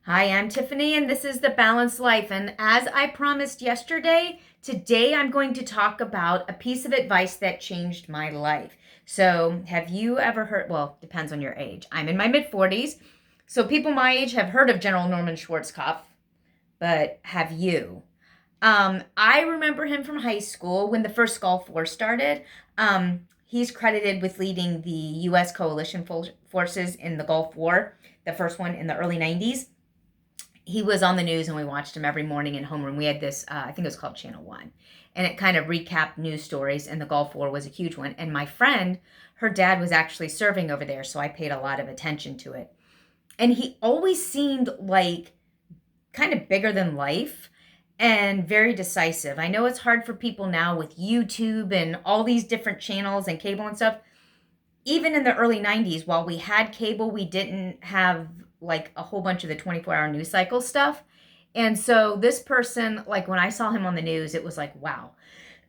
Hi, I'm Tiffany, and this is The Balanced Life. And as I promised yesterday, today I'm going to talk about a piece of advice that changed my life. So, have you ever heard? Well, depends on your age. I'm in my mid 40s, so people my age have heard of General Norman Schwarzkopf, but have you? I remember him from high school when the first Gulf War started. He's credited with leading the U.S. coalition forces in the Gulf War, the first one in the early 90s. He was on the news and we watched him every morning in homeroom. We had this, I think it was called Channel 1. And it kind of recapped news stories, and the Gulf War was a huge one. And my friend, her dad was actually serving over there, so I paid a lot of attention to it. And he always seemed like kind of bigger than life and very decisive. I know it's hard for people now with YouTube and all these different channels and cable and stuff. Even in the early 90s, while we had cable, we didn't have like a whole bunch of the 24-hour news cycle stuff. And so this person, like when I saw him on the news, it was like, wow.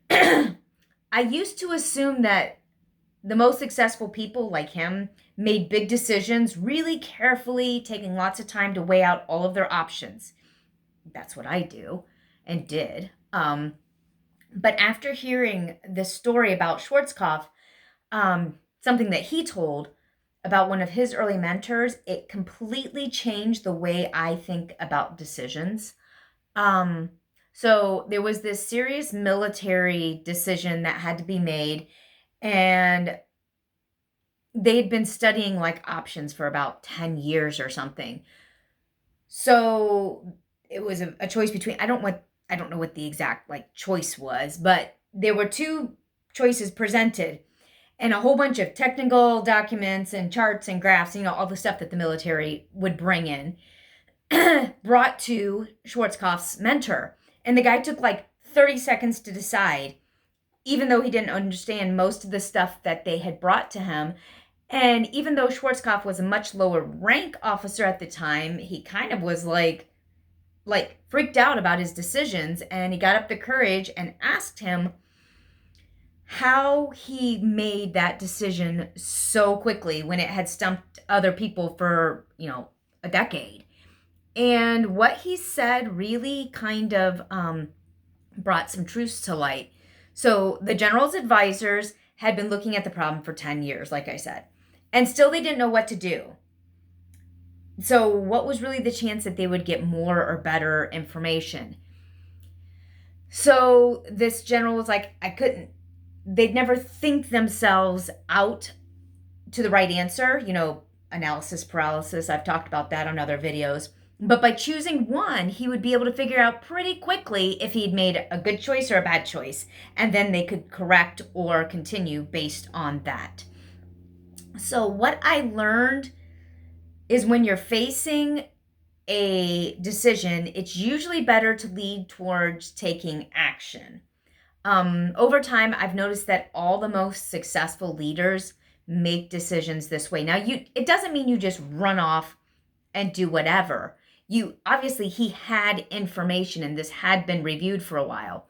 I used to assume that the most successful people like him made big decisions really carefully, taking lots of time to weigh out all of their options. That's what I do and did. But after hearing this story about Schwarzkopf, something that he told about one of his early mentors, it completely changed the way I think about decisions. Um, so there was this serious military decision that had to be made, and they'd been studying like options for about 10 years or something. So it was a choice between I don't know what the exact like choice was, but there were two choices presented and a whole bunch of technical documents and charts and graphs, all the stuff that the military would bring in, brought to Schwarzkopf's mentor. And the guy took like 30 seconds to decide, even though he didn't understand most of the stuff that they had brought to him. And even though Schwarzkopf was a much lower rank officer at the time, he kind of was like freaked out about his decisions, and he got up the courage and asked him how he made that decision so quickly when it had stumped other people for, a decade. And what he said really kind of brought some truths to light. So the general's advisors had been looking at the problem for 10 years, like I said, and still they didn't know what to do. So, what was really the chance that they would get more or better information? So, this general was like, they'd never think themselves out to the right answer, analysis paralysis. I've talked about that on other videos. But by choosing one, he would be able to figure out pretty quickly if he'd made a good choice or a bad choice. And then they could correct or continue based on that. So, what I learned is when you're facing a decision, it's usually better to lead towards taking action. Over time, I've noticed that all the most successful leaders make decisions this way. Now, it doesn't mean you just run off and do whatever. He had information and this had been reviewed for a while.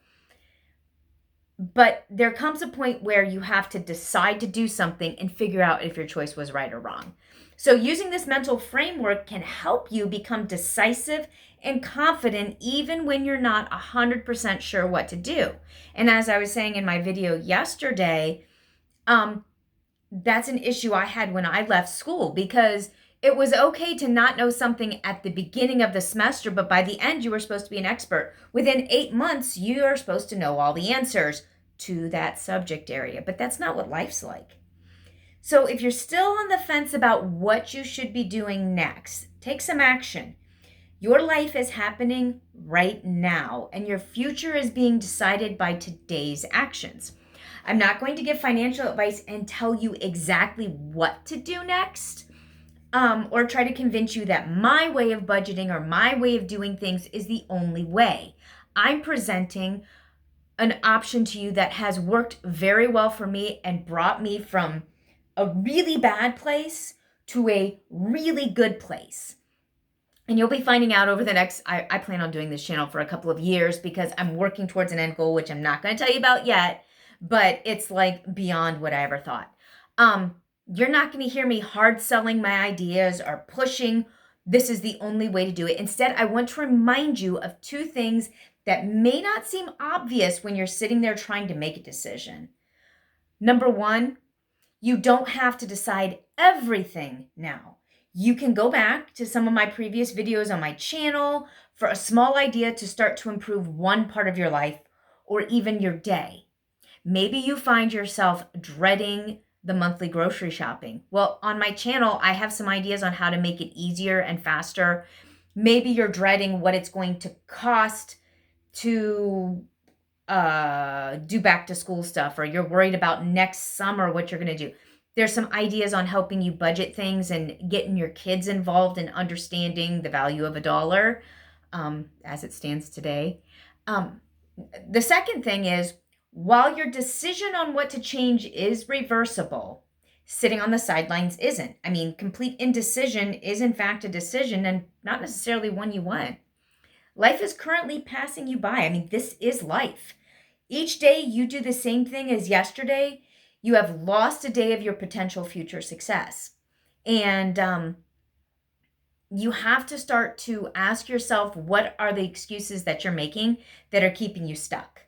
But there comes a point where you have to decide to do something and figure out if your choice was right or wrong. So using this mental framework can help you become decisive and confident even when you're not 100% sure what to do. And as I was saying in my video yesterday, that's an issue I had when I left school, because it was okay to not know something at the beginning of the semester, but by the end, you were supposed to be an expert. Within 8 months, you are supposed to know all the answers to that subject area, but that's not what life's like. So if you're still on the fence about what you should be doing next, take some action. Your life is happening right now, and your future is being decided by today's actions. I'm not going to give financial advice and tell you exactly what to do next, or try to convince you that my way of budgeting or my way of doing things is the only way. I'm presenting an option to you that has worked very well for me and brought me from a really bad place to a really good place. And you'll be finding out over the next, I plan on doing this channel for a couple of years because I'm working towards an end goal, which I'm not going to tell you about yet, but it's like beyond what I ever thought. You're not going to hear me hard selling my ideas or pushing this is the only way to do it. Instead, I want to remind you of two things that may not seem obvious when you're sitting there trying to make a decision. Number one, you don't have to decide everything now. You can go back to some of my previous videos on my channel for a small idea to start to improve one part of your life or even your day. Maybe you find yourself dreading the monthly grocery shopping. Well, on my channel, I have some ideas on how to make it easier and faster. Maybe you're dreading what it's going to cost to do back to school stuff, or you're worried about next summer what you're going to do. There's some ideas on helping you budget things and getting your kids involved in understanding the value of a dollar as it stands today. The second thing is, while your decision on what to change is reversible, sitting on the sidelines isn't. I mean, complete indecision is in fact a decision and not necessarily one you want. Life is currently passing you by. I mean, this is life. Each day you do the same thing as yesterday, you have lost a day of your potential future success. And you have to start to ask yourself, what are the excuses that you're making that are keeping you stuck?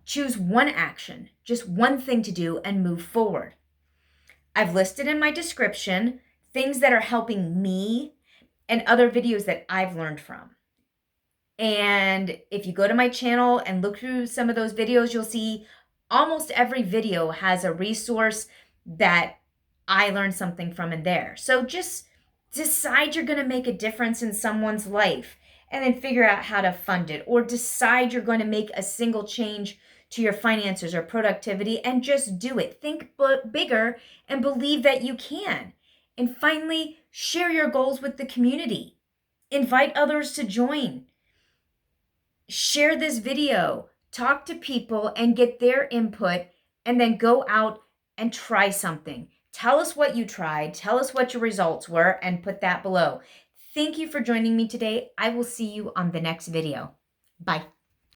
Choose one action, just one thing to do, and move forward. I've listed in my description things that are helping me and other videos that I've learned from. And if you go to my channel and look through some of those videos, you'll see almost every video has a resource that I learned something from in there. So just decide you're going to make a difference in someone's life and then figure out how to fund it, or decide you're going to make a single change to your finances or productivity and just do it. Think bigger and believe that you can. And finally, share your goals with the community. Invite others to join. Share this video, talk to people and get their input, and then go out and try something. Tell us what you tried, tell us what your results were, and put that below. Thank you for joining me today. I will see you on the next video. Bye.